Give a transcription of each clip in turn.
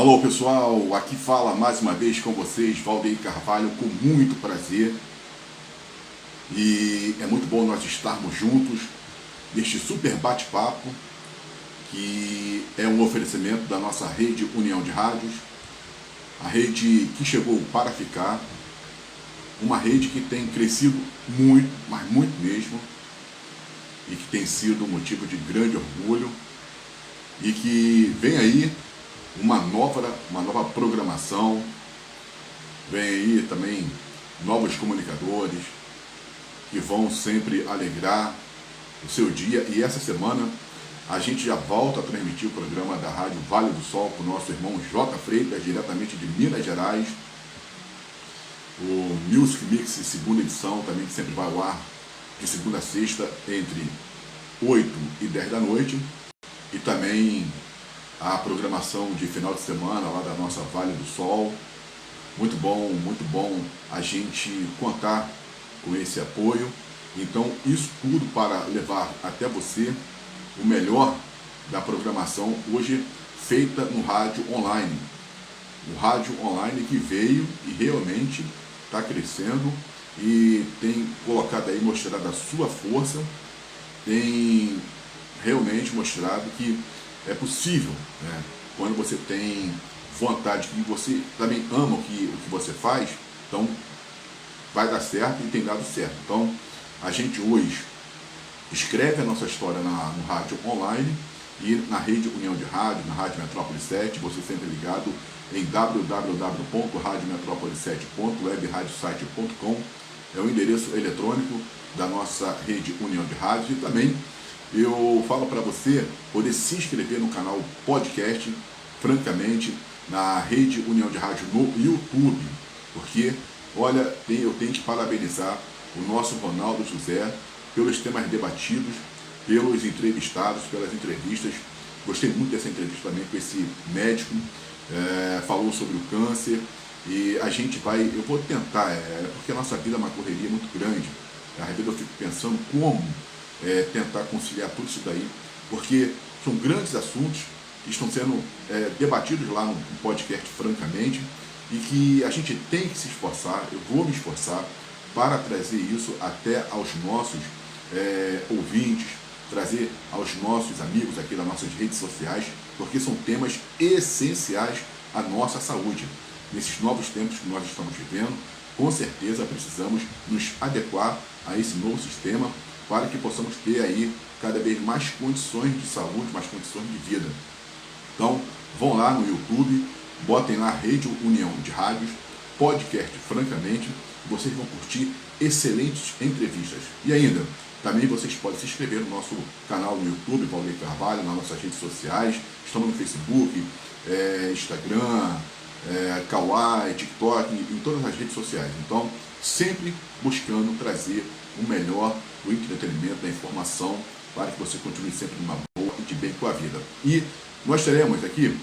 Alô pessoal, aqui fala mais uma vez com vocês, Valdeir Carvalho, com muito prazer. E é muito bom nós estarmos juntos neste super bate-papo, que é um oferecimento da nossa rede União de Rádios, a rede que chegou para ficar, uma rede que tem crescido muito, mas muito mesmo, e que tem sido motivo de grande orgulho, e que vem aí uma nova programação, vem aí também novos comunicadores que vão sempre alegrar o seu dia. E essa semana a gente já volta a transmitir o programa da Rádio Vale do Sol com o nosso irmão J. Freitas, diretamente de Minas Gerais. O Music Mix, segunda edição, também que sempre vai ao ar de segunda a sexta, entre 8 e 10 da noite. E também a programação de final de semana lá da nossa Vale do Sol. Muito bom a gente contar com esse apoio. Então, isso tudo para levar até você o melhor da programação hoje feita no rádio online. O rádio online que veio e realmente está crescendo e tem colocado aí, mostrado a sua força, tem realmente mostrado que é possível, né? Quando você tem vontade, que você também ama o que você faz, então vai dar certo e tem dado certo. Então, a gente hoje escreve a nossa história no rádio online e na rede União de Rádio, na Rádio Metrópole 7, você sempre ligado em www.radiometropole7.webradiosite.com, é o endereço eletrônico da nossa rede União de Rádio. E também eu falo para você poder se inscrever no canal podcast, francamente, na rede União de Rádio no YouTube, porque, olha, eu tenho que parabenizar o nosso Ronaldo José pelos temas debatidos, pelos entrevistados, pelas entrevistas. Gostei muito dessa entrevista também com esse médico, falou sobre o câncer, e a gente eu vou tentar, porque a nossa vida é uma correria muito grande, às vezes eu fico pensando como tentar conciliar tudo isso daí, porque são grandes assuntos que estão sendo debatidos lá no podcast, francamente, e que a gente tem que se esforçar, eu vou me esforçar para trazer isso até aos nossos ouvintes, trazer aos nossos amigos aqui das nossas redes sociais, porque são temas essenciais à nossa saúde. Nesses novos tempos que nós estamos vivendo, com certeza precisamos nos adequar a esse novo sistema para que possamos ter aí cada vez mais condições de saúde, mais condições de vida. Então, vão lá no YouTube, botem lá Rede União de Rádios, podcast, francamente, vocês vão curtir excelentes entrevistas. E ainda, também vocês podem se inscrever no nosso canal no YouTube, Valdeir Carvalho, nas nossas redes sociais, estamos no Facebook, Instagram, Kawaii, TikTok, em todas as redes sociais. Então, sempre buscando trazer o melhor do entretenimento, da informação, para que você continue sempre numa boa e de bem com a vida. E nós teremos aqui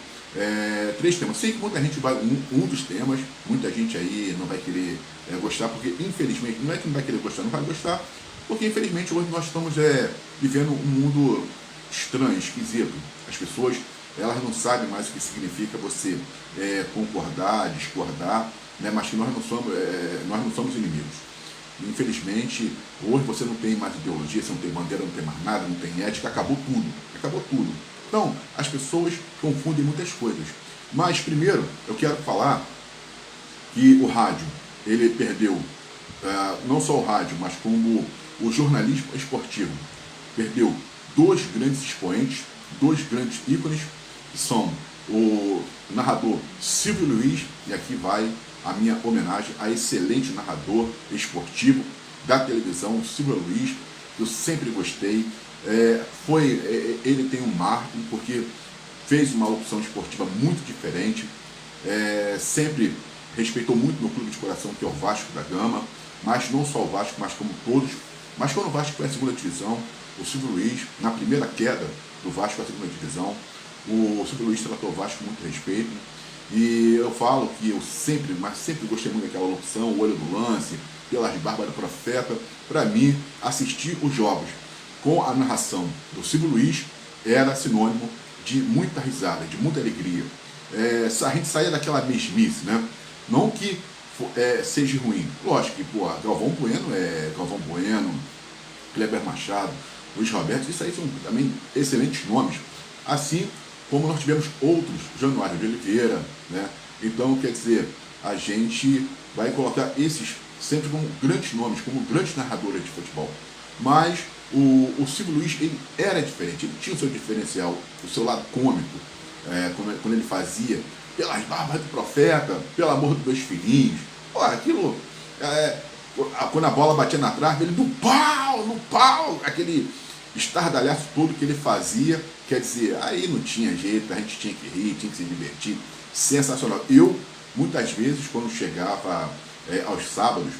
3 temas. Sei que muita gente vai, um dos temas, muita gente aí não vai querer gostar, porque infelizmente, não é que não vai querer gostar, não vai gostar, porque infelizmente hoje nós estamos vivendo um mundo estranho, esquisito. As pessoas, elas não sabem mais o que significa você concordar, discordar, né? Mas que nós não somos inimigos. Infelizmente, hoje você não tem mais ideologia, você não tem bandeira, não tem mais nada, não tem ética, acabou tudo. Então, as pessoas confundem muitas coisas. Mas, primeiro, eu quero falar que o rádio, ele perdeu, não só o rádio, mas como o jornalismo esportivo, perdeu 2 grandes expoentes, 2 grandes ícones, que são o narrador Silvio Luiz, e aqui vai a minha homenagem a excelente narrador esportivo da televisão, o Silvio Luiz, que eu sempre gostei. Ele tem um marketing, porque fez uma opção esportiva muito diferente, sempre respeitou muito meu clube de coração, que é o Vasco da Gama, mas não só o Vasco, mas como todos. Mas quando o Vasco foi à segunda divisão, o Silvio Luiz, na primeira queda do Vasco à segunda divisão, o Silvio Luiz tratou o Vasco com muito respeito. E eu falo que eu sempre gostei muito daquela opção, o olho do lance, pelas barbas do profeta. Para mim, assistir os jogos com a narração do Silvio Luiz era sinônimo de muita risada, de muita alegria. a gente saia daquela mesmice, né? Não que seja ruim. Lógico que, pô, Galvão Bueno, Kleber Machado, Luiz Roberto, isso aí são também excelentes nomes. Assim como nós tivemos outros, Januário de Oliveira, né? Então, quer dizer, a gente vai colocar esses sempre como grandes nomes, como grandes narradores de futebol. Mas o Silvio Luiz, ele era diferente, ele tinha o seu diferencial, o seu lado cômico, quando ele fazia pelas barbas do profeta, pelo amor dos meus filhinhos. Pô, aquilo, quando a bola batia na trave, ele no pau, aquele estardalhaço todo que ele fazia, quer dizer, aí não tinha jeito, a gente tinha que rir, tinha que se divertir, sensacional. Eu, muitas vezes, quando chegava aos sábados,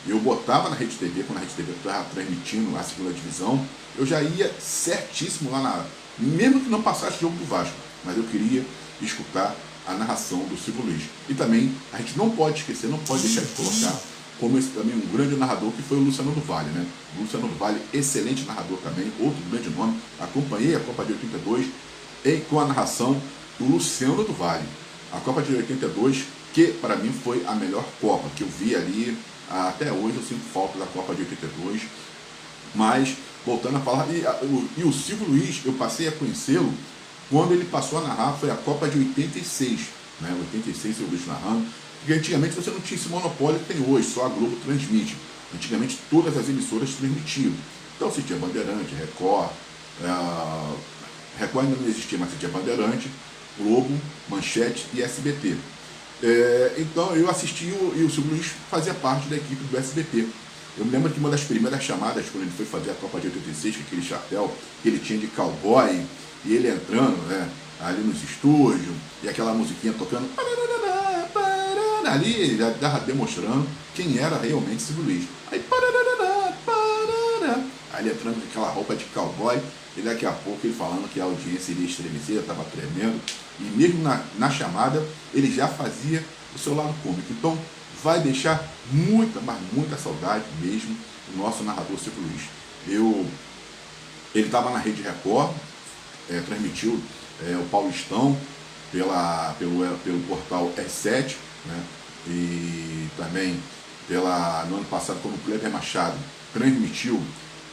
eu botava na Rede TV, quando a Rede TV estava transmitindo a segunda divisão, eu já ia certíssimo lá mesmo que não passasse o jogo do Vasco, mas eu queria escutar a narração do Silvio Luiz. E também, a gente não pode esquecer, não pode deixar de colocar como esse também um grande narrador, que foi o Luciano do Vale, né? O Luciano do Vale, excelente narrador também, outro grande nome. Acompanhei a Copa de 82 com a narração do Luciano do Vale. A Copa de 82, que para mim foi a melhor Copa que eu vi ali, até hoje eu sinto falta da Copa de 82, mas voltando a falar, e o Silvio Luiz, eu passei a conhecê-lo quando ele passou a narrar, foi a Copa de 86, né? 86 Silvio Luiz narrando, porque antigamente você não tinha esse monopólio que tem hoje, só a Globo transmite. Antigamente todas as emissoras transmitiam. Então você tinha Bandeirante, Record, Record ainda não existia, mas você tinha Bandeirante, Globo, Manchete e SBT. Então eu assisti e o Silvio Luiz fazia parte da equipe do SBT. Eu me lembro que uma das primeiras chamadas, quando ele foi fazer a Copa de 86, com aquele chapéu que ele tinha de cowboy, e ele entrando, né, ali nos estúdios, e aquela musiquinha tocando, ali ele já estava demonstrando quem era realmente Silvio Luiz. Aí ele entrando com aquela roupa de cowboy, e daqui a pouco ele falando que a audiência iria estremecer, estava tremendo, e mesmo na chamada ele já fazia o seu lado cômico. Então vai deixar muita, mas muita saudade mesmo do nosso narrador Silvio Luiz. Ele estava na Rede Record, transmitiu o Paulistão pelo portal R7, né? E também no ano passado, quando o Kleber Machado transmitiu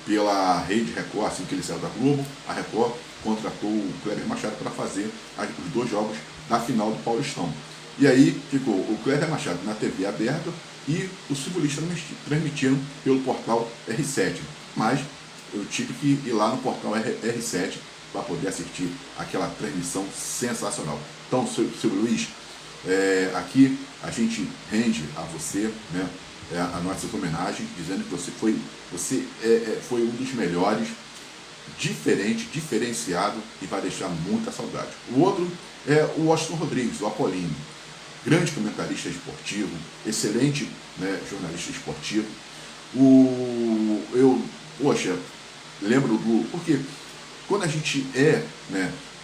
pela Rede Record, assim que ele saiu da Globo, a Record contratou o Kleber Machado para fazer os 2 jogos da final do Paulistão. E aí ficou o Kleber Machado na TV aberta e o Silvio Luiz transmitindo pelo portal R7. Mas eu tive que ir lá no portal R7 para poder assistir aquela transmissão sensacional. Então, Silvio Luiz, aqui a gente rende a você, né, a nossa homenagem, dizendo que você foi um dos melhores, diferenciado, e vai deixar muita saudade. O outro é o Washington Rodrigues, o Apolinho, grande comentarista esportivo, excelente, né, jornalista esportivo. Lembro porque quando a gente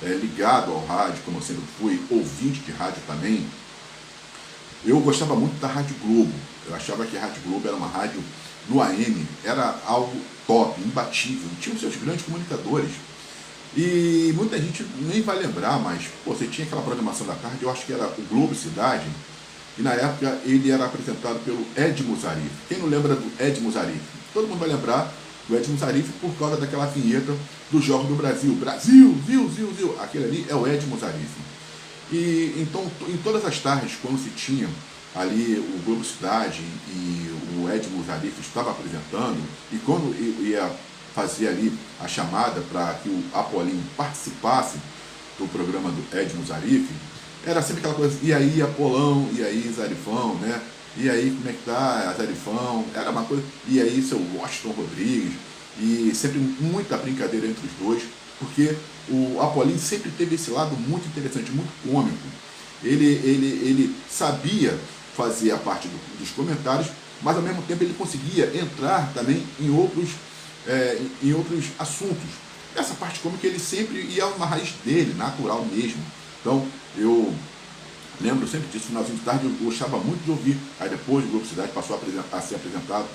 ligado ao rádio, como eu sempre fui, ouvinte de rádio também, eu gostava muito da Rádio Globo. Eu achava que a Rádio Globo era uma rádio no AM, era algo top, imbatível, tinha os seus grandes comunicadores. E muita gente nem vai lembrar, mas você tinha aquela programação da tarde, eu acho que era o Globo Cidade, e na época ele era apresentado pelo Edmo Zarif. Quem não lembra do Edmo Zarif? Todo mundo vai lembrar do Edmo Zarif por causa daquela vinheta do Jogo do Brasil. Brasil, viu. Aquele ali é o Edmo Zarif. E então, em todas as tardes, quando se tinha ali o Globo Cidade e o Edmo Zarif estava apresentando, e quando ia fazer ali a chamada para que o Apolinho participasse do programa do Edmo Zarif, era sempre aquela coisa, e aí Apolão, e aí Zarifão, né? E aí como é que tá, Zarifão? Era uma coisa, e aí seu Washington Rodrigues, e sempre muita brincadeira entre os dois, porque o Apolinho sempre teve esse lado muito interessante, muito cômico. Ele sabia fazer a parte dos comentários, mas ao mesmo tempo ele conseguia entrar também em outros assuntos. Essa parte cômica ele sempre ia uma raiz dele, natural mesmo. Então eu lembro sempre disso, finalzinho de tarde, eu gostava muito de ouvir. Aí depois o Globo Cidade passou a ser apresentado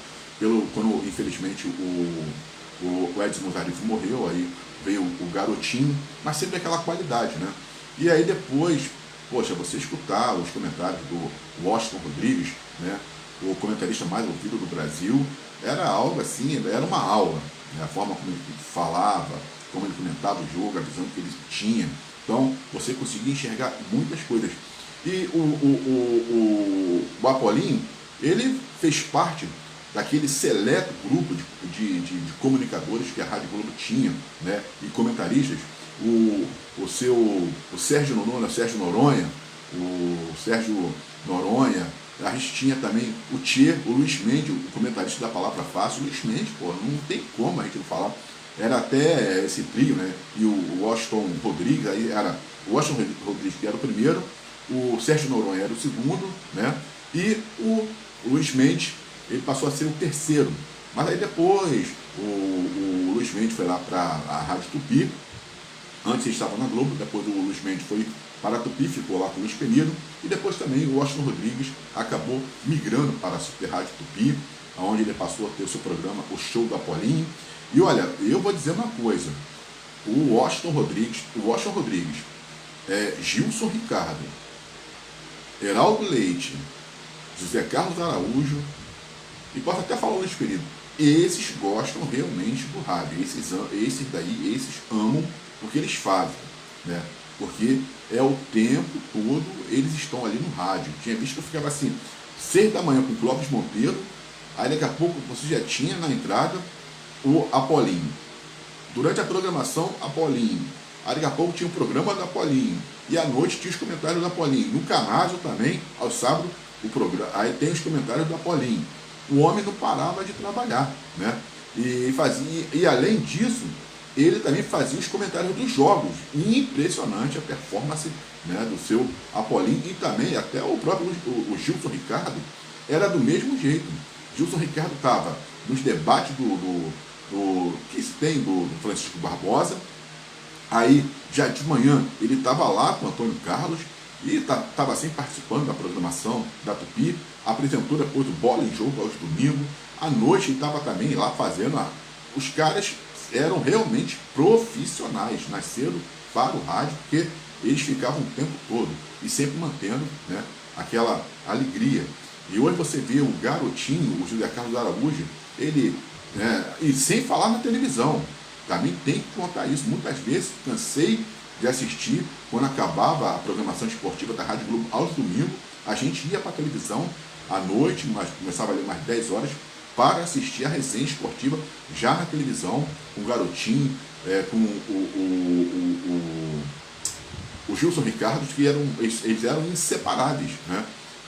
quando infelizmente o Edson Zarif morreu, aí veio o Garotinho, mas sempre aquela qualidade, né? E aí depois poxa, você escutar os comentários do Washington Rodrigues, né, o comentarista mais ouvido do Brasil, era algo assim, era uma aula, né, a forma como ele falava, como ele comentava o jogo, a visão que ele tinha. Então, você conseguia enxergar muitas coisas. E o Apolinho, ele fez parte daquele seleto grupo de comunicadores que a Rádio Globo tinha, né, e comentaristas, o Sérgio Noronha, a gente tinha também o Tchê, o Luiz Mendes, o comentarista da Palavra Fácil. O Luiz Mendes, pô, não tem como a gente não falar. Era até esse trio, né? E o Washington Rodrigues, aí era o Washington Rodrigues que era o primeiro, o Sérgio Noronha era o segundo, né? E o Luiz Mendes, ele passou a ser o terceiro. Mas aí depois o Luiz Mendes foi lá para a Rádio Tupi. Antes ele estava na Globo, depois o Luiz Mendes foi para a Tupi, ficou lá com o Luiz Pereira, e depois também o Washington Rodrigues acabou migrando para a Super Rádio Tupi, onde ele passou a ter o seu programa, o Show do Apolinho. E olha, eu vou dizer uma coisa, o Washington Rodrigues, Gilson Ricardo, Heraldo Leite, José Carlos Araújo, e posso até falar o Luiz Pereira, esses gostam realmente do rádio, esses amam o que eles fazem, né? Porque é o tempo todo eles estão ali no rádio. Tinha visto que eu ficava assim, 6 da manhã com o Clóvis Monteiro, aí daqui a pouco você já tinha na entrada o Apolinho. Durante a programação, Apolinho. Aí daqui a pouco tinha o programa do Apolinho. E à noite tinha os comentários do Apolinho. No Canásio também, ao sábado, o programa, aí tem os comentários do Apolinho. O homem não parava de trabalhar, né? E além disso, ele também fazia os comentários dos jogos. Impressionante a performance, né, do seu Apolinho. E também até o próprio o Gilson Ricardo era do mesmo jeito. Gilson Ricardo estava nos debates que se tem do Francisco Barbosa. Aí, já de manhã, ele estava lá com o Antônio Carlos e estava sempre participando da programação da Tupi, apresentou depois o Bola em Jogo aos domingos. À noite ele estava também lá fazendo. Os caras eram realmente profissionais, nasceram para o rádio, porque eles ficavam o tempo todo e sempre mantendo, né, aquela alegria. E hoje você vê o garotinho, o José Carlos Araújo, ele, e sem falar na televisão, também tem que contar isso. Muitas vezes cansei de assistir, quando acabava a programação esportiva da Rádio Globo aos domingos, a gente ia para a televisão à noite, começava ali umas 10 horas, para assistir a resenha esportiva já na televisão, com o garotinho, com o Gilson Ricardo, que eles eram inseparáveis, né?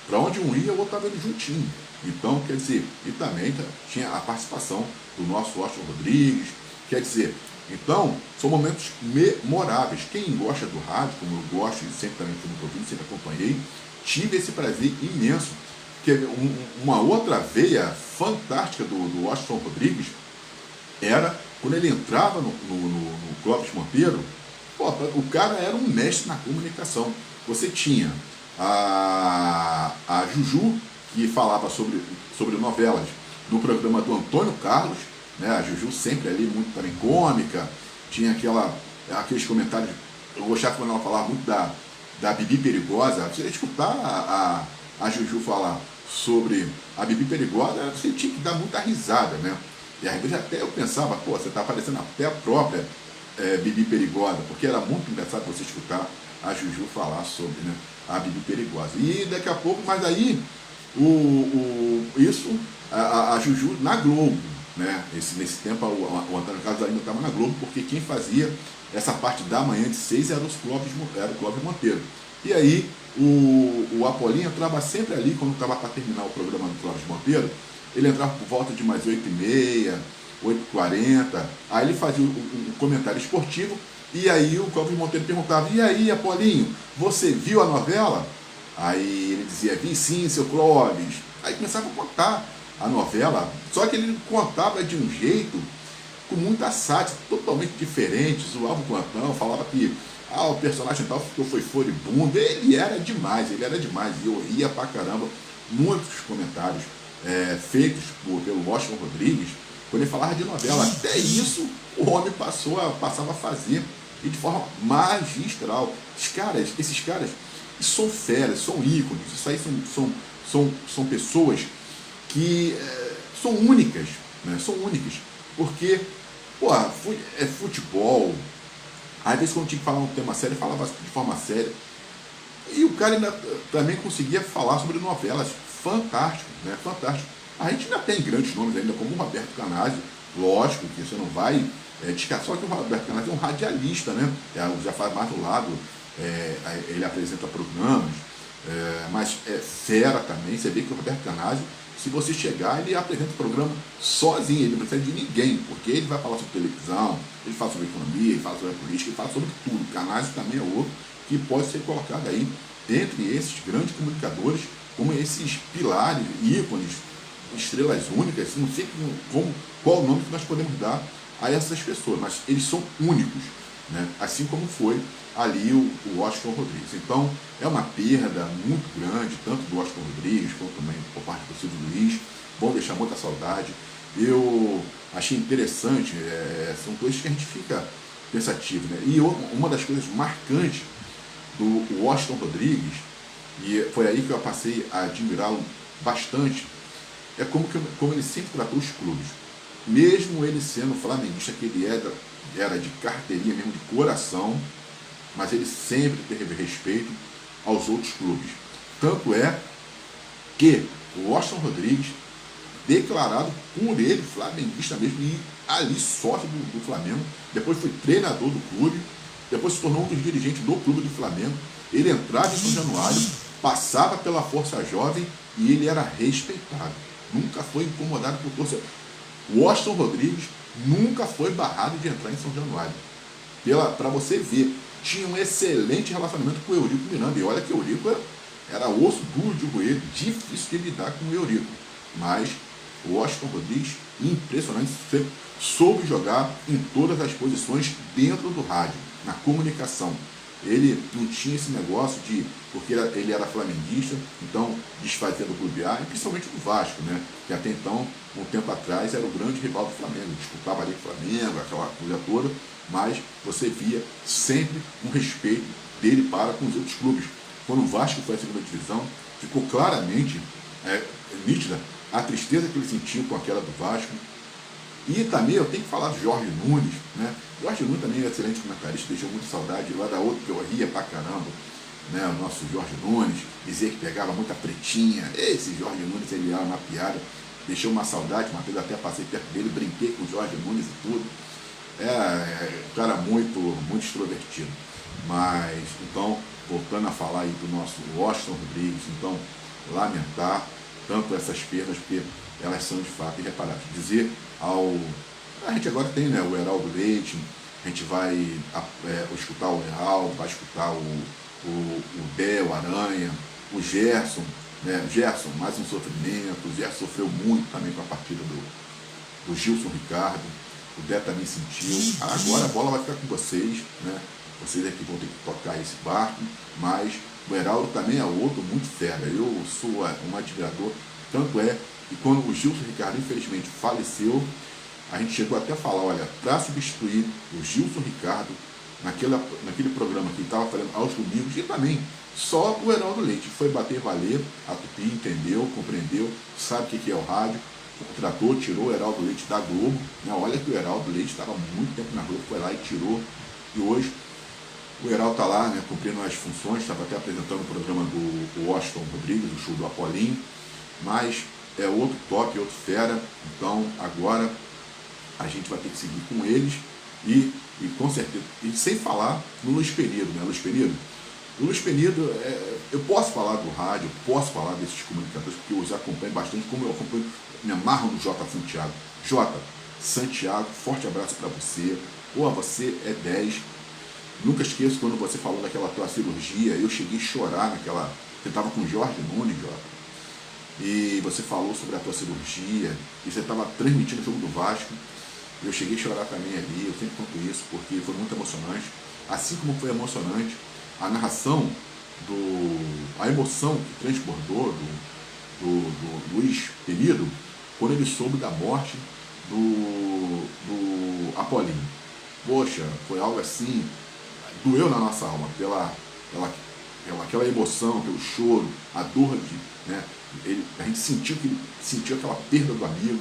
Para onde um ia, o outro estava juntinho. Então, quer dizer, e também tinha a participação do nosso Washington Rodrigues, quer dizer, então, são momentos memoráveis. Quem gosta do rádio, como eu gosto, e sempre também fui muito ouvido, sempre acompanhei, tive esse prazer imenso. Que uma outra veia fantástica do Washington Rodrigues era quando ele entrava no Clóvis Monteiro. Pô, o cara era um mestre na comunicação. Você tinha a Juju, que falava sobre novelas no programa do Antônio Carlos, né? A Juju sempre ali muito também cômica, tinha aqueles comentários. Eu gostava quando ela falava muito da Bibi Perigosa. Você ia escutar a Juju falar sobre a Bibi Perigosa, você tinha que dar muita risada, né? E às vezes até eu pensava, pô, você está parecendo até a própria Bibi Perigosa, porque era muito engraçado você escutar a Juju falar sobre, né, a Bibi Perigosa. E daqui a pouco, mas aí a Juju na Globo, né? Nesse tempo o Antônio Carlos ainda estava na Globo, porque quem fazia essa parte da manhã de 6 era o Clóvis Monteiro. E aí o Apolinho entrava sempre ali, quando estava para terminar o programa do Clóvis Monteiro, ele entrava por volta de mais 8h30, 8h40, aí ele fazia um comentário esportivo, e aí o Clóvis Monteiro perguntava, e aí, Apolinho, você viu a novela? Aí ele dizia, vi sim, seu Clóvis. Aí começava a contar a novela, só que ele contava de um jeito, com muita sátira, totalmente diferente, zoava o plantão, falava que o personagem tal foi furibundo. Ele era demais, e eu ria pra caramba. Muitos comentários feitos pelo Washington Rodrigues, quando ele falava de novela. Até isso o homem passava a fazer, e de forma magistral. Esses caras, E são feras, são ícones, isso aí são pessoas que são únicas, né? São únicas, porque, pô, é futebol. Às vezes quando tinha que falar um tema sério, falava de forma séria. E o cara ainda também conseguia falar sobre novelas. Fantástico, né? Fantástico. A gente ainda tem grandes nomes ainda, como o Roberto Canazzi. Lógico que você não vai descartar, só que o Roberto Canazzi é um radialista, né? Já faz mais do lado, ele apresenta programas, mas é fera também. Você vê que o Roberto Canazzi, se você chegar, ele apresenta o programa sozinho, ele não precisa de ninguém, porque ele vai falar sobre televisão, ele fala sobre economia, ele fala sobre política, ele fala sobre tudo. O Canazzi também é outro que pode ser colocado aí entre esses grandes comunicadores, como esses pilares, ícones, estrelas únicas. Não sei qual o nome que nós podemos dar a essas pessoas, mas eles são únicos, né? Assim como foi ali o Washington Rodrigues. Então é uma perda muito grande, tanto do Washington Rodrigues, quanto também por parte do Silvio Luiz. Vão deixar muita saudade. Eu achei interessante, são coisas que a gente fica pensativo, né? E uma das coisas marcantes do Washington Rodrigues, e foi aí que eu passei a admirá-lo bastante, é como ele sempre tratou os clubes. Mesmo ele sendo flamenguista, que ele era de carteirinha mesmo, de coração, mas ele sempre teve respeito aos outros clubes. Tanto é que o Washington Rodrigues, declarado por ele, flamenguista mesmo, e ali sócio do Flamengo, depois foi treinador do clube, depois se tornou um dos dirigentes do clube do Flamengo. Ele entrava em São Januário, passava pela Força Jovem e ele era respeitado. Nunca foi incomodado por torcedor. O Washington Rodrigues nunca foi barrado de entrar em São Januário. Para você ver, tinha um excelente relacionamento com o Eurico Miranda. E olha que o Eurico era osso duro de roer, difícil de lidar com o Eurico. Mas o Washington Rodrigues, impressionante, soube jogar em todas as posições dentro do rádio, na comunicação. Ele não tinha esse negócio de, porque ele era flamenguista, então desfazendo o Clube A, e principalmente do Vasco, né? Que até então, um tempo atrás, era o grande rival do Flamengo, disputava ali com o Flamengo, aquela coisa toda, mas você via sempre um respeito dele para com os outros clubes. Quando o Vasco foi à segunda divisão, ficou claramente nítida a tristeza que ele sentiu com aquela do Vasco. E também eu tenho que falar do Jorge Nunes, né? Jorge Nunes também é um excelente comentarista, deixou muita saudade lá da outra que eu ria pra caramba, né? O nosso Jorge Nunes, dizia que pegava muita pretinha. Esse Jorge Nunes, ele era uma piada, deixou uma saudade, uma vez até passei perto dele, brinquei com o Jorge Nunes e tudo. Um cara muito, muito extrovertido. Mas, então, voltando a falar aí do nosso Washington Rodrigues, então, lamentar tanto essas perdas, porque elas são de fato irreparáveis. Dizer a gente agora tem, né, o Heraldo Leite, a gente vai escutar o Heraldo, vai escutar o Bel, Aranha, o Gerson, né? O Gerson, mais um sofrimento. O Gerson sofreu muito também com a partida do Gilson Ricardo. O Dé também sentiu. Agora a bola vai ficar com vocês, né? Vocês aqui vão ter que tocar esse barco, mas o Heraldo também é outro muito fera. Eu sou um admirador, tanto é que quando o Gilson Ricardo infelizmente faleceu, a gente chegou até a falar, olha, para substituir o Gilson Ricardo naquele programa que estava fazendo aos domingos, e também só o Heraldo Leite foi bater valer, a Tupi entendeu, compreendeu, sabe o que é o rádio, contratou, tirou o Heraldo Leite da Globo, né? Olha que o Heraldo Leite estava muito tempo na Globo, foi lá e tirou, e hoje o Heraldo está lá, né, cumprindo as funções, estava até apresentando o programa do Washington Rodrigues, o show do Apolinho, mas é outro toque, outro fera. Então agora a gente vai ter que seguir com eles e com certeza, e sem falar no Luiz Penido, né? O Luiz Penido, eu posso falar do rádio, posso falar desses comunicadores, porque eu os acompanho bastante, como eu acompanho, me amarro no Jota Santiago. Jota Santiago, forte abraço para você. Você é 10. Nunca esqueço quando você falou daquela tua cirurgia, eu cheguei a chorar naquela. Você estava com o Jorge Nunes, Jota. E você falou sobre a tua cirurgia, e você estava transmitindo o jogo do Vasco. Eu cheguei a chorar também ali, eu sempre conto isso, porque foi muito emocionante. Assim como foi emocionante a narração, a emoção que transbordou do Luiz Penido, quando ele soube da morte do Apolinho. Poxa, foi algo assim, doeu na nossa alma, aquela emoção, pelo choro, a dor de, né, a gente sentiu aquela perda do amigo,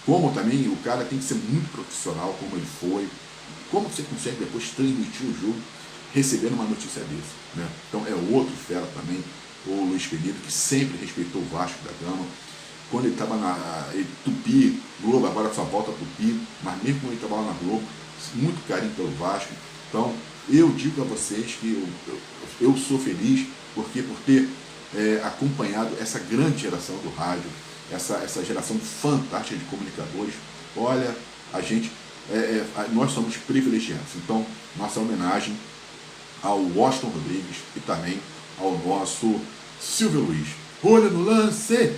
como também o cara tem que ser muito profissional, como ele foi, como você consegue depois transmitir o jogo recebendo uma notícia desse, né? Então é outro fera também, o Luiz Pereira, que sempre respeitou o Vasco da Gama. Quando ele estava na Tupi, Globo, agora só volta a Tupi, mas mesmo quando ele estava lá na Globo, muito carinho pelo Vasco. Então eu digo a vocês que eu sou feliz por ter acompanhado essa grande geração do rádio, essa geração fantástica de comunicadores. Olha, nós somos privilegiados. Então, nossa homenagem ao Washington Rodrigues e também ao nosso Silvio Luiz. Olha no lance!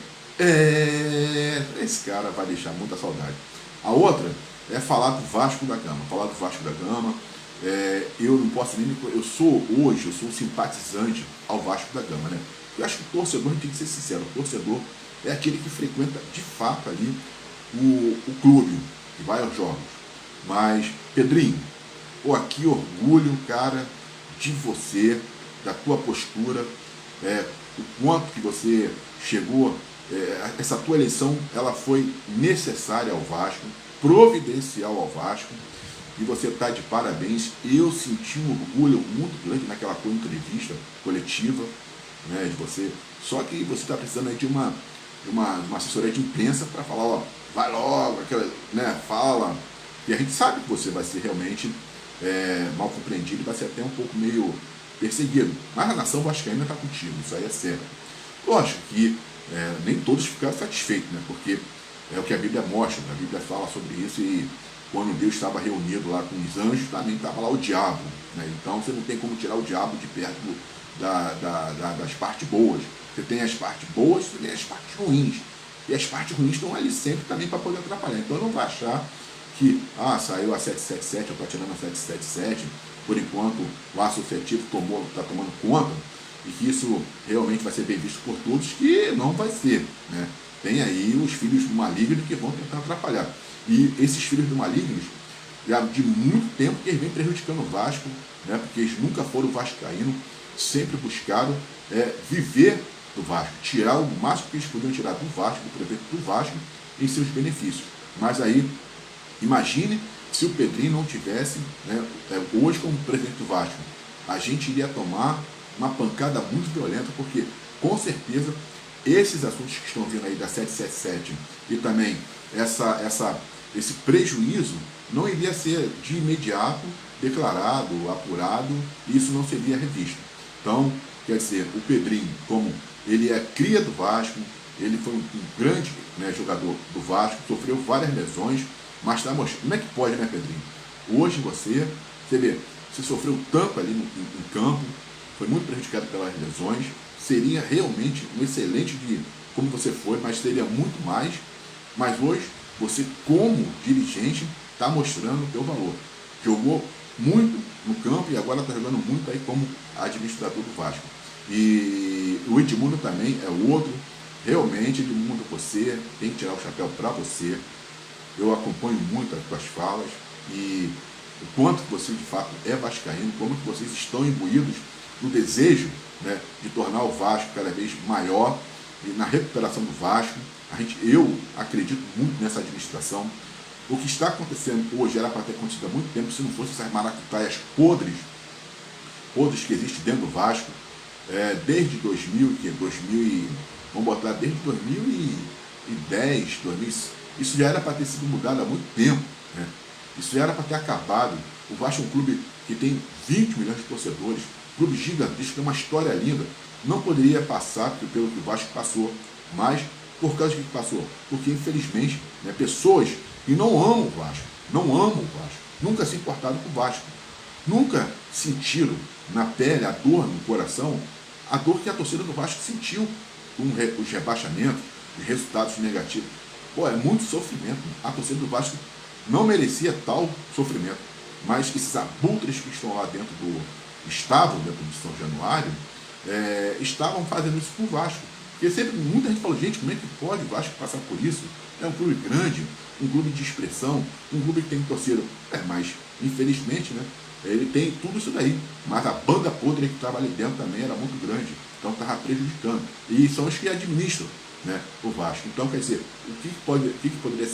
Esse cara vai deixar muita saudade. A outra é falar do Vasco da Gama. Falar do Vasco da Gama. Eu não posso nem... Eu sou um simpatizante ao Vasco da Gama, né? Eu acho que o torcedor, a gente tem que ser sincero, o torcedor é aquele que frequenta de fato ali o clube, que vai aos jogos. Mas, Pedrinho, que orgulho, cara, de você, da tua postura, o quanto que você chegou, essa tua eleição, ela foi necessária ao Vasco, providencial ao Vasco, e você está de parabéns. Eu senti um orgulho muito grande naquela tua entrevista coletiva, né, de você, só que você está precisando aí de uma assessoria de imprensa para falar, ó, vai logo, aquela, né, fala, e a gente sabe que você vai ser realmente mal compreendido, vai ser até um pouco meio perseguido, mas a nação vascaína está contigo, isso aí é sério. Lógico que nem todos ficaram satisfeitos, né, porque é o que a Bíblia mostra, a Bíblia fala sobre isso, e quando Deus estava reunido lá com os anjos, também estava lá o diabo, né, então você não tem como tirar o diabo de perto das partes boas. Você tem as partes boas, você tem as partes ruins. E as partes ruins estão ali sempre também para poder atrapalhar. Então não vai achar que, saiu a 777, eu estou tirando a 777, por enquanto o associativo está tomando conta, e que isso realmente vai ser bem visto por todos, que não vai ser, né? Tem aí os filhos do maligno que vão tentar atrapalhar. E esses filhos do maligno, já de muito tempo que eles vêm prejudicando o Vasco, né? Porque eles nunca foram vascaínos, sempre buscaram viver do Vasco, tirar o máximo que eles podiam tirar do Vasco, do prefeito do Vasco, em seus benefícios. Mas aí, imagine se o Pedrinho não tivesse, né, hoje como presidente do Vasco, a gente iria tomar uma pancada muito violenta, porque com certeza esses assuntos que estão vindo aí da 777 e também esse prejuízo não iria ser de imediato declarado, apurado, e isso não seria revisto. Então, quer dizer, o Pedrinho, como ele é cria do Vasco, ele foi um grande, né, jogador do Vasco, sofreu várias lesões, mas está mostrando. Como é que pode, né, Pedrinho? Hoje você vê, você sofreu tanto ali no campo, foi muito prejudicado pelas lesões, seria realmente um excelente como você foi, mas seria muito mais. Mas hoje, você como dirigente, está mostrando o teu valor. Jogou muito no campo e agora está jogando muito aí como administrador do Vasco. E o Edmundo também é outro. Realmente, Edmundo, você tem que tirar o chapéu para você. Eu acompanho muito as tuas falas e o quanto que você de fato é vascaíno, como que vocês estão imbuídos no desejo, né, de tornar o Vasco cada vez maior e na recuperação do Vasco. Eu acredito muito nessa administração. O que está acontecendo hoje era para ter acontecido há muito tempo, se não fosse essas maracutaias podres que existem dentro do Vasco, desde 2000, vamos botar desde 2010, isso já era para ter sido mudado há muito tempo, né? Isso já era para ter acabado. O Vasco é um clube que tem 20 milhões de torcedores, clube gigantesco, tem uma história linda, não poderia passar pelo que o Vasco passou, mas por causa do que passou, porque infelizmente, né, pessoas que não amam o Vasco, nunca se importaram com o Vasco, nunca sentiram na pele a dor no coração, a dor que a torcida do Vasco sentiu com os rebaixamentos, os resultados negativos. É muito sofrimento. A torcida do Vasco não merecia tal sofrimento, mas esses abutres que estavam dentro de São Januário, estavam fazendo isso com o Vasco. Porque sempre muita gente falou, gente, como é que pode o Vasco passar por isso? É um clube grande, um clube de expressão, um clube que tem torcida. Mas, infelizmente, né, ele tem tudo isso daí, mas a banda podre que estava ali dentro também era muito grande, então estava prejudicando. E são os que administram, né, o Vasco. Então, quer dizer, o que poderia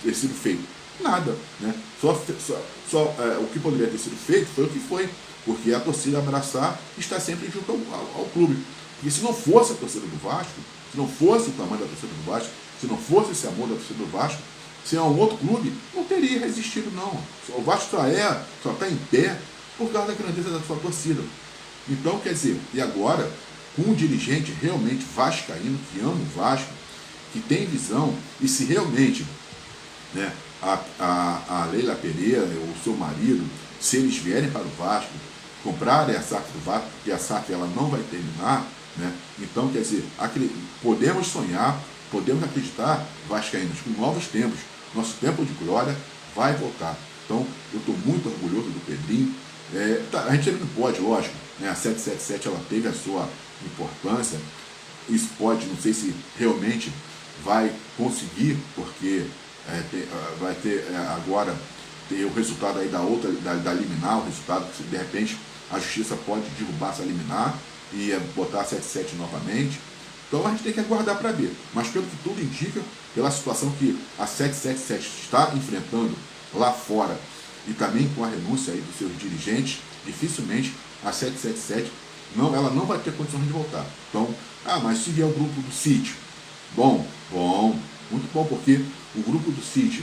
ter sido feito? Nada, né? O que poderia ter sido feito foi o que foi, porque a torcida abraçar está sempre junto ao clube. Porque se não fosse a torcida do Vasco, se não fosse o tamanho da torcida do Vasco, se não fosse esse amor da torcida do Vasco, se é um outro clube, não teria resistido, não. O Vasco só está em pé por causa da grandeza da sua torcida. Então, quer dizer, e agora, com um dirigente realmente vascaíno, que ama o Vasco, que tem visão, e se realmente, né, a Leila Pereira, o seu marido, se eles vierem para o Vasco, comprarem a SAF do Vasco, porque a SAF ela não vai terminar, né? Então, quer dizer, podemos sonhar, podemos acreditar, vascaínos, com novos tempos. Nosso tempo de glória vai voltar. Então, eu estou muito orgulhoso do Pedrinho. A gente não pode, lógico, né? A 777 ela teve a sua importância. Isso pode, não sei se realmente vai conseguir, porque vai ter agora ter o resultado aí da liminar, o resultado que de repente a justiça pode derrubar essa liminar e botar a 77 novamente. Então a gente tem que aguardar para ver. Mas pelo que tudo indica, pela situação que a 777 está enfrentando lá fora e também com a renúncia aí dos seus dirigentes, dificilmente a 777 ela não vai ter condições de voltar. Então, mas se vier o grupo do City, bom, muito bom, porque o grupo do City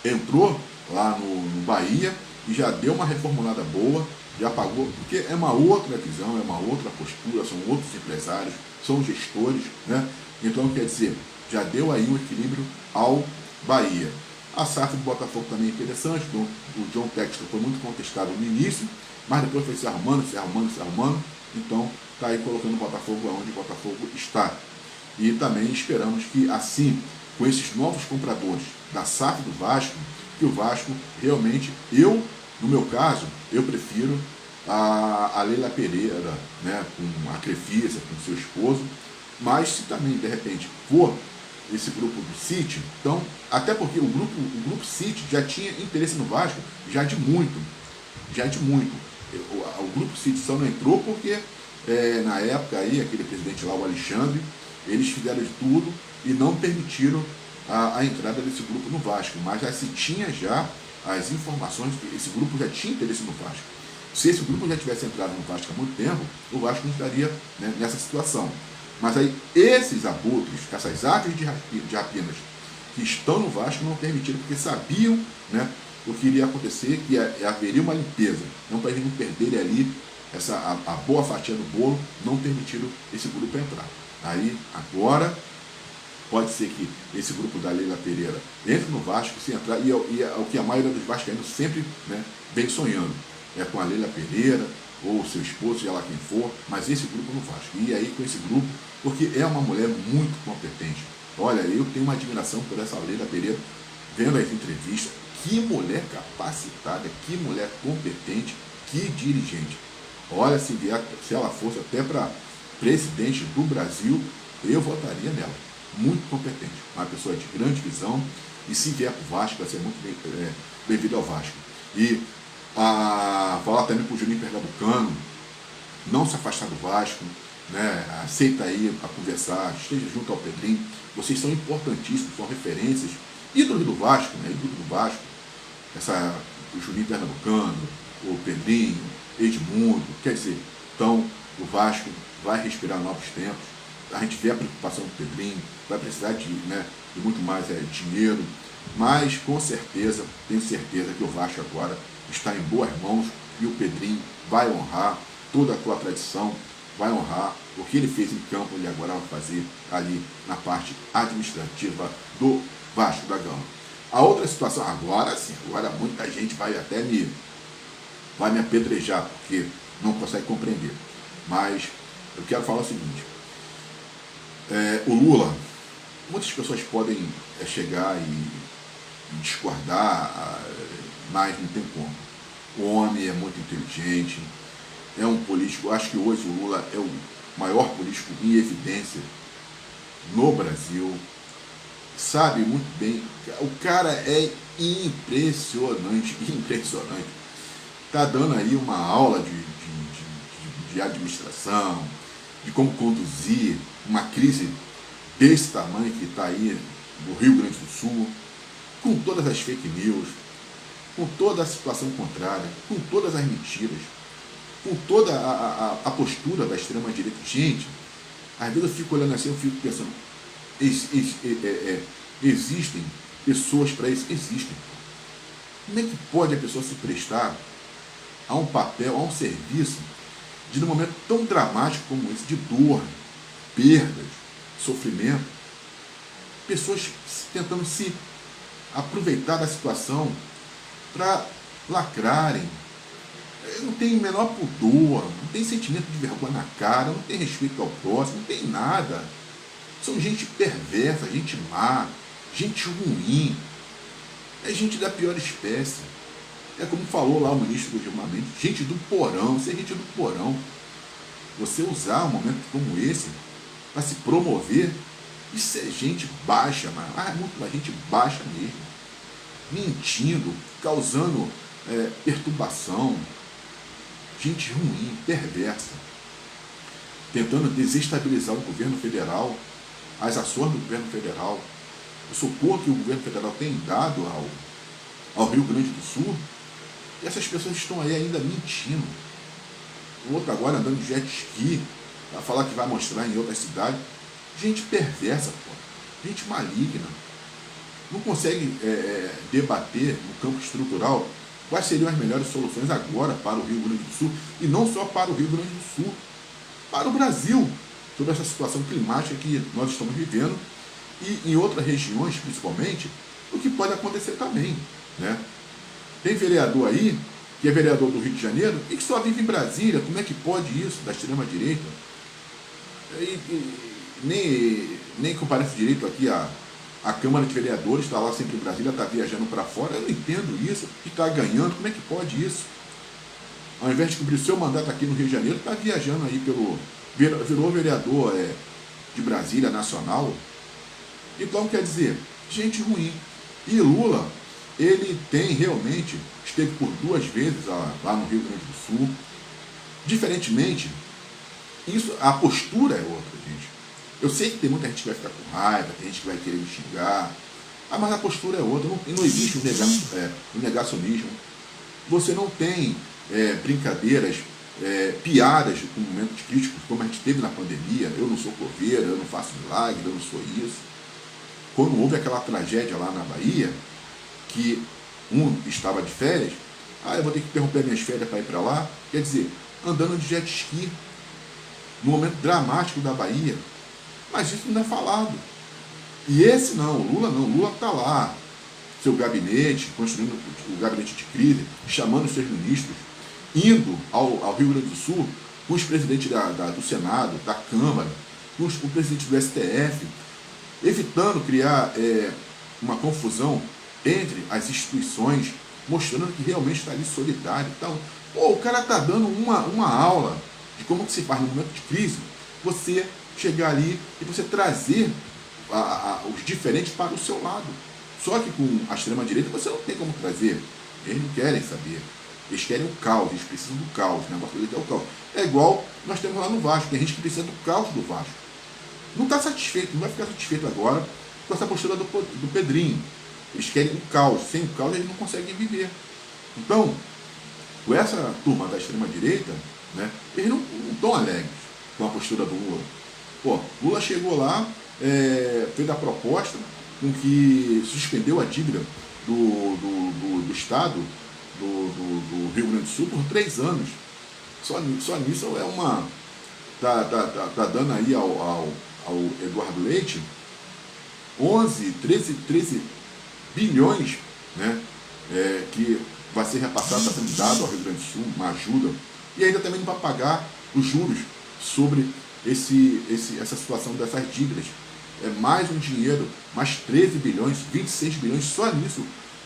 entrou lá no Bahia e já deu uma reformulada boa, já pagou, porque é uma outra visão, é uma outra postura, são outros empresários, são gestores, né? Então, quer dizer, já deu aí um equilíbrio ao Bahia. A SAF do Botafogo também é interessante, então, o John Textor foi muito contestado no início, mas depois foi se arrumando, então está aí colocando o Botafogo onde o Botafogo está. E também esperamos que assim, com esses novos compradores da SAF do Vasco, que o Vasco realmente, no meu caso, eu prefiro a Leila Pereira, né, com a Crefisa, com seu esposo, mas se também, de repente, for esse grupo do City, então, até porque o grupo City já tinha interesse no Vasco já de muito. O grupo City só não entrou porque, na época aí, aquele presidente lá, o Alexandre, eles fizeram de tudo e não permitiram a entrada desse grupo no Vasco, mas já se tinha já as informações de que esse grupo já tinha interesse no Vasco. Se esse grupo já tivesse entrado no Vasco há muito tempo, o Vasco não estaria, né, nessa situação. Mas aí esses abutres, essas aves de rapinas que estão no Vasco não permitiram, porque sabiam, né, o que iria acontecer, que haveria uma limpeza. Então, para eles não perderem ali a boa fatia do bolo, não permitiram esse grupo entrar. Aí, agora, pode ser que esse grupo da Leila Pereira entre no Vasco, se entrar, e é o que a maioria dos vascaínos sempre, né, vem sonhando. É com a Leila Pereira, ou seu esposo, seja lá quem for, mas esse grupo no Vasco. E aí com esse grupo, porque é uma mulher muito competente. Olha, eu tenho uma admiração por essa Leila Pereira, vendo as entrevistas. Que mulher capacitada, que mulher competente, que dirigente. Olha, se ela fosse até para presidente do Brasil, eu votaria nela. Muito competente, uma pessoa de grande visão, e se vier para o Vasco, vai ser muito bem-vindo ao Vasco. E falar também para o Juninho Pernambucano, não se afastar do Vasco, né? Aceita aí para conversar, esteja junto ao Pedrinho, vocês são importantíssimos, são referências, ídolos do Vasco, né? Ídolos do Vasco, o Juninho Pernambucano, o Pedrinho, Edmundo, quer dizer, então o Vasco vai respirar novos tempos. A gente vê a preocupação do Pedrinho, vai precisar de muito mais dinheiro, mas com certeza, tenho certeza que o Vasco agora está em boas mãos e o Pedrinho vai honrar toda a tua tradição, vai honrar o que ele fez em campo, ele agora vai fazer ali na parte administrativa do Vasco da Gama. A outra situação, agora sim, agora muita gente vai me apedrejar, porque não consegue compreender. Mas eu quero falar o seguinte, o Lula, muitas pessoas podem chegar e discordar, mas não tem como. O homem é muito inteligente, é um político, acho que hoje o Lula é o maior político em evidência no Brasil, sabe muito bem, o cara é impressionante. está dando aí uma aula de administração, de como conduzir uma crise desse tamanho que está aí no Rio Grande do Sul, com todas as fake news, com toda a situação contrária, com todas as mentiras, com toda a postura da extrema-direita. Gente, às vezes eu fico olhando assim, eu fico pensando, existem pessoas para isso? Existem. Como é que pode a pessoa se prestar a um papel, a um serviço, de num momento tão dramático como esse, de dor, perdas, sofrimento, pessoas tentando se aproveitar da situação para lacrarem, não tem o menor pudor, não tem sentimento de vergonha na cara, não tem respeito ao próximo, não tem nada. São gente perversa, gente má, gente ruim, é gente da pior espécie. É como falou lá o ministro do Gilmar Mendes, gente do porão, isso é gente do porão. Você usar um momento como esse para se promover, isso é gente baixa, mas muito gente baixa mesmo, mentindo, causando perturbação, gente ruim, perversa, tentando desestabilizar o governo federal, as ações do governo federal, o socorro que o governo federal tem dado ao Rio Grande do Sul. E essas pessoas estão aí ainda mentindo. O outro agora andando de jet ski, para falar que vai mostrar em outras cidades. Gente perversa, pô. Gente maligna. Não consegue debater no campo estrutural quais seriam as melhores soluções agora para o Rio Grande do Sul, e não só para o Rio Grande do Sul, para o Brasil, sobre essa situação climática que nós estamos vivendo, e em outras regiões, principalmente, o que pode acontecer também, né? Tem vereador aí, que é vereador do Rio de Janeiro, e que só vive em Brasília. Como é que pode isso, da extrema-direita? Nem comparece direito aqui a Câmara de Vereadores, está lá sempre em Brasília, está viajando para fora. Eu não entendo isso, que está ganhando, como é que pode isso? Ao invés de cumprir o seu mandato aqui no Rio de Janeiro, está viajando aí virou vereador de Brasília, nacional. Então, quer dizer, gente ruim. E Lula, ele realmente esteve por 2 vezes lá no Rio Grande do Sul. Diferentemente, a postura é outra, gente. Eu sei que tem muita gente que vai ficar com raiva, tem gente que vai querer me xingar, mas a postura é outra. Não existe um negacionismo. Você não tem brincadeiras, piadas com momentos críticos, como a gente teve na pandemia. Eu não sou coveiro, eu não faço milagre, eu não sou isso. Quando houve aquela tragédia lá na Bahia, que estava de férias, eu vou ter que interromper minhas férias para ir para lá, quer dizer, andando de jet ski, no momento dramático da Bahia, mas isso não é falado. E esse não, o Lula está lá, seu gabinete, construindo o gabinete de crise, chamando os seus ministros, indo ao Rio Grande do Sul, com os presidentes do Senado, da Câmara, com o presidente do STF, evitando criar uma confusão entre as instituições, mostrando que realmente está ali solidário. Então, o cara está dando uma aula de como que se faz no momento de crise, você chegar ali e você trazer os diferentes para o seu lado. Só que com a extrema-direita você não tem como trazer. Eles não querem saber. Eles querem o caos, eles precisam do caos. O negócio deles é o caos. É igual nós temos lá no Vasco. Tem gente que precisa do caos do Vasco. Não está satisfeito, não vai ficar satisfeito agora com essa postura do Pedrinho. Eles querem o caos. Sem o caos eles não conseguem viver. Então, com essa turma da extrema-direita, né, eles não estão alegres com a postura do Lula. Lula chegou lá, fez a proposta com que suspendeu a dívida do Estado do Rio Grande do Sul por 3 anos. Só nisso tá dando aí ao Eduardo Leite 13 bilhões, né, que vai ser repassado, está sendo dado ao Rio Grande do Sul, uma ajuda, e ainda também não vai pagar os juros sobre essa situação dessas dívidas. É mais um dinheiro, mais 13 bilhões, 26 bilhões, só nisso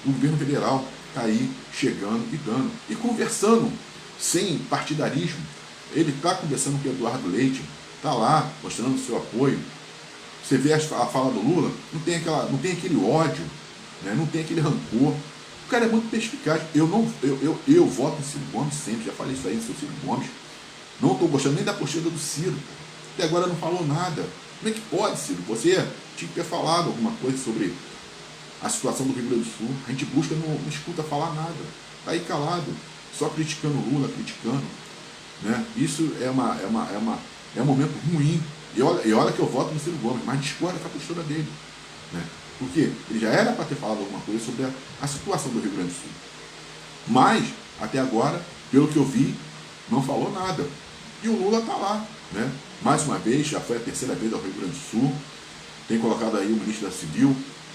o governo federal está aí chegando e dando. E conversando, sem partidarismo. Ele está conversando com o Eduardo Leite, está lá mostrando o seu apoio. Você vê a fala do Lula, não tem aquele ódio, né? Não tem aquele rancor. O cara é muito perspicaz. Eu voto em Ciro Gomes sempre, já falei isso aí, seu Ciro Gomes. Não estou gostando nem da postura do Ciro. Até agora não falou nada. Como é que pode, Ciro? Você tinha que ter falado alguma coisa sobre a situação do Rio Grande do Sul. A gente busca, não escuta falar nada. Está aí calado, só criticando Lula, criticando. Né? Isso é um momento ruim. E olha que eu voto no Ciro Gomes, mas discorda com a postura dele. Né? Porque ele já era para ter falado alguma coisa sobre a situação do Rio Grande do Sul. Mas, até agora, pelo que eu vi, não falou nada. E o Lula está lá. Né? Mais uma vez, já foi a terceira vez ao Rio Grande do Sul. Tem colocado aí o ministro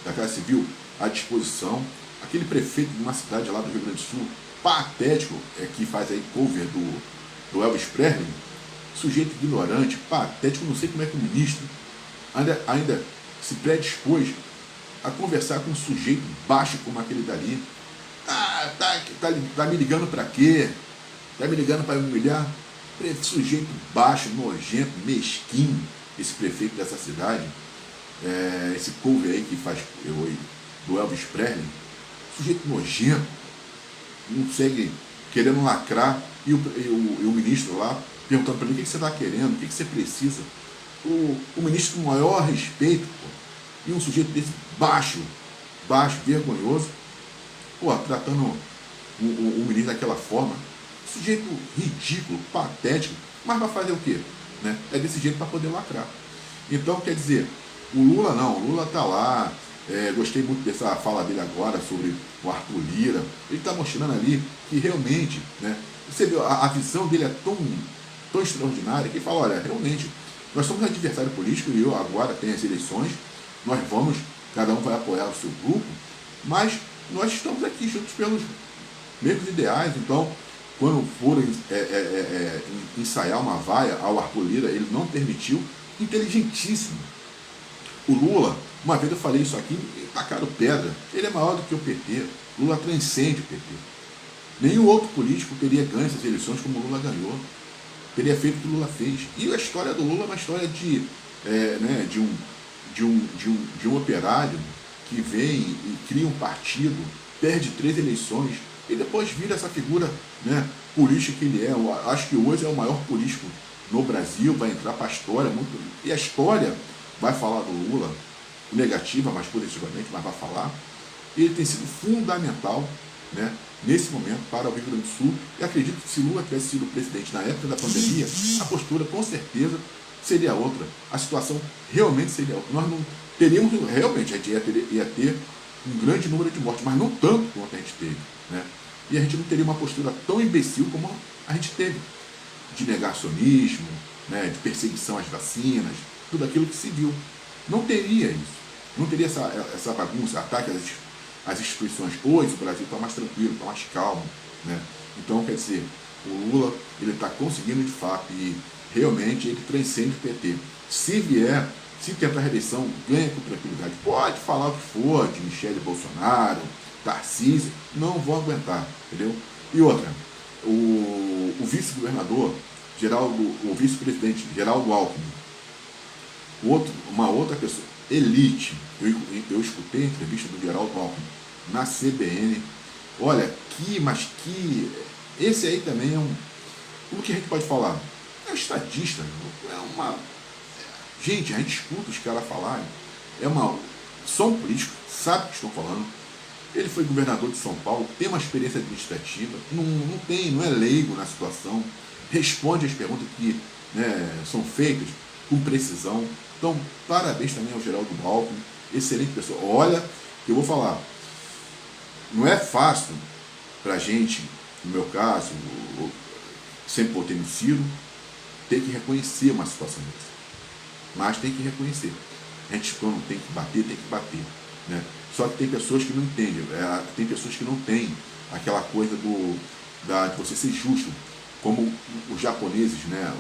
da Casa Civil à disposição. Aquele prefeito de uma cidade lá do Rio Grande do Sul, patético, que faz aí cover do Elvis Presley, sujeito ignorante, patético, não sei como é que o ministro ainda se predispôs a conversar com um sujeito baixo como aquele dali. Tá me ligando para quê? Tá me ligando para me humilhar? Sujeito baixo, nojento, mesquinho, esse prefeito dessa cidade, esse cover aí que faz do Elvis Presley, sujeito nojento, não segue querendo lacrar, e o ministro lá perguntando para ele: o que você está querendo, o que você precisa? O ministro com o maior respeito, e um sujeito desse baixo, vergonhoso, tratando o ministro daquela forma, sujeito ridículo, patético, mas vai fazer o quê? Né? É desse jeito para poder lacrar. Então, quer dizer, o Lula está lá. Gostei muito dessa fala dele agora sobre o Arthur Lira. Ele está mostrando ali que realmente, né, você vê, a visão dele é tão extraordinária que ele fala: olha, realmente, nós somos adversário político e eu agora tenho as eleições, cada um vai apoiar o seu grupo, mas nós estamos aqui juntos pelos mesmos ideais. Então, quando foram ensaiar uma vaia ao Arthur Lira, ele não permitiu. Inteligentíssimo. O Lula, uma vez eu falei isso aqui, tacaram pedra. Ele é maior do que o PT. Lula transcende o PT. Nenhum outro político teria ganho essas eleições como o Lula ganhou. Teria feito o que o Lula fez. E a história do Lula é uma história de um operário que vem e cria um partido, perde 3 eleições e depois vira essa figura, né, política que ele é. Eu acho que hoje é o maior político no Brasil, vai entrar para a história. E a história vai falar do Lula, negativa, mas positivamente, mas vai falar. Ele tem sido fundamental, né, nesse momento para o Rio Grande do Sul. E acredito que se Lula tivesse sido presidente na época da pandemia, a postura com certeza seria outra. A situação realmente seria outra. Nós não teríamos, realmente, a gente ia ter um grande número de mortes, mas não tanto quanto a gente teve. Né? E a gente não teria uma postura tão imbecil como a gente teve, de negacionismo, né, de perseguição às vacinas, tudo aquilo que se viu. Não teria isso. Não teria essa bagunça, ataque às instituições. Hoje o Brasil está mais tranquilo, está mais calmo. Né? Então, quer dizer, o Lula está conseguindo de fato, e realmente ele transcende o PT. Se tentar a reeleição, ganha com tranquilidade. Pode falar o que for de Michele Bolsonaro, Tarcísio, não vão aguentar, entendeu? E outra, o vice-governador, o vice-presidente Geraldo Alckmin, uma outra pessoa, elite. Eu escutei a entrevista do Geraldo Alckmin na CBN. Olha, esse aí também é o que a gente pode falar? É um estadista, gente, a gente escuta os caras falarem, são políticos, sabe o que estão falando. Ele foi governador de São Paulo, tem uma experiência administrativa, não é leigo na situação, responde às perguntas que, né, são feitas com precisão. Então, parabéns também ao Geraldo Alckmin, excelente pessoa. Olha, eu vou falar, não é fácil para a gente, no meu caso, sempre votei no Ciro, ter que reconhecer uma situação dessa. Mas tem que reconhecer. A gente, quando tem que bater. Né? Só que tem pessoas que não entendem, tem pessoas que não têm aquela coisa de você ser justo, como os japoneses, né?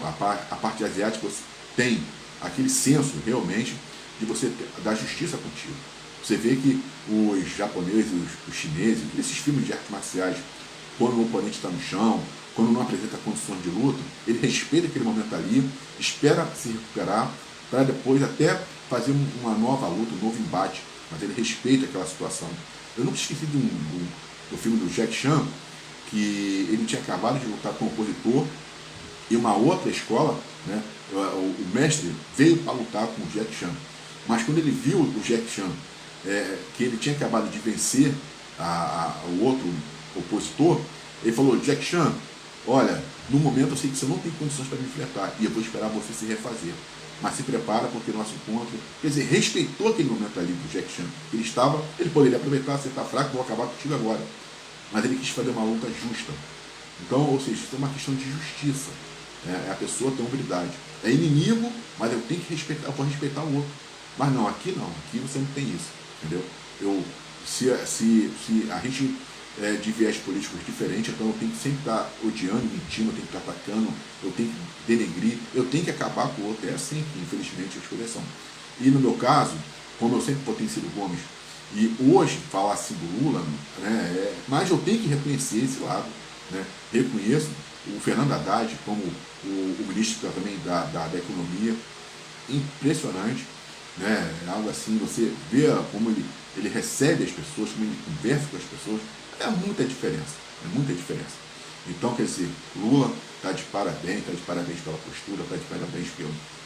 A parte asiática tem aquele senso realmente de você dar justiça contigo. Você vê que os japoneses, os chineses, esses filmes de artes marciais, quando o oponente está no chão, quando não apresenta condições de luta, ele respeita aquele momento ali, espera se recuperar, para depois até fazer uma nova luta, um novo embate, mas ele respeita aquela situação. Eu nunca esqueci de do filme do Jack Chan, que ele tinha acabado de lutar com um opositor e uma outra escola, né, o mestre veio para lutar com o Jack Chan. Mas quando ele viu o Jack Chan, que ele tinha acabado de vencer o outro opositor, ele falou: Jack Chan, olha, no momento eu sei que você não tem condições para me enfrentar e eu vou esperar você se refazer. Mas se prepara porque o nosso encontro... Quer dizer, respeitou aquele momento ali do Jack Chan. Ele poderia aproveitar, você está fraco, vou acabar contigo agora. Mas ele quis fazer uma luta justa. Então, ou seja, isso é uma questão de justiça. A pessoa tem humildade. É inimigo, mas eu tenho que respeitar, eu vou respeitar o outro. Mas não, aqui você não tem isso, entendeu? Se a gente de viés políticos diferentes, então eu tenho que sempre estar odiando, mentindo, eu tenho que estar atacando, eu tenho que denegrir, eu tenho que acabar com o outro. É assim que, infelizmente, as coisas são. E no meu caso, como eu sempre votei em Ciro Gomes, e hoje falar assim do Lula, né, mas eu tenho que reconhecer esse lado, né? Reconheço o Fernando Haddad como o ministro também da Economia, impressionante, né? Algo assim, você vê como ele recebe as pessoas, como ele conversa com as pessoas, é muita diferença. Então, quer dizer, Lula está de parabéns pela postura, está de parabéns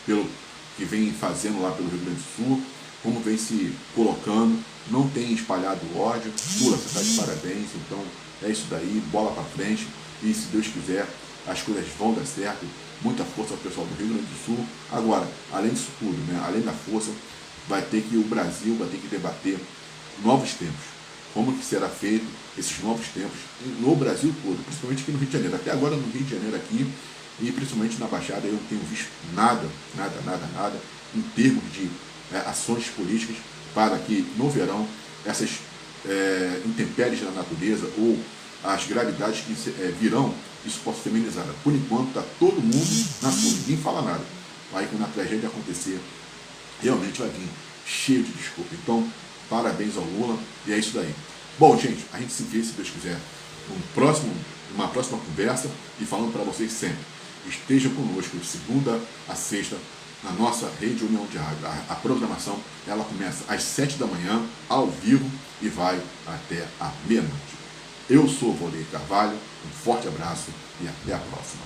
pelo que vem fazendo lá pelo Rio Grande do Sul, como vem se colocando, não tem espalhado ódio. Lula, você está de parabéns, então é isso daí, bola para frente, e se Deus quiser, as coisas vão dar certo. Muita força ao pessoal do Rio Grande do Sul. Agora, além disso tudo, né, além da força, o Brasil vai ter que debater novos tempos. Como que será feito esses novos tempos no Brasil todo, principalmente aqui no Rio de Janeiro. Até agora no Rio de Janeiro aqui, e principalmente na Baixada, eu não tenho visto nada em termos de ações políticas para que no verão essas intempéries da natureza ou as gravidades que virão, isso possa ser amenizado. Por enquanto está todo mundo na sua, ninguém fala nada. Aí quando a tragédia acontecer, realmente vai vir cheio de desculpa. Então, parabéns ao Lula, e é isso daí. Bom, gente, a gente se vê, se Deus quiser, numa próxima conversa, e falando para vocês sempre, estejam conosco de segunda a sexta, na nossa Rede União de Rádio. A programação, ela começa às 7 da manhã, ao vivo, e vai até a meia-noite. Eu sou o Valdeir Carvalho, um forte abraço e até a próxima.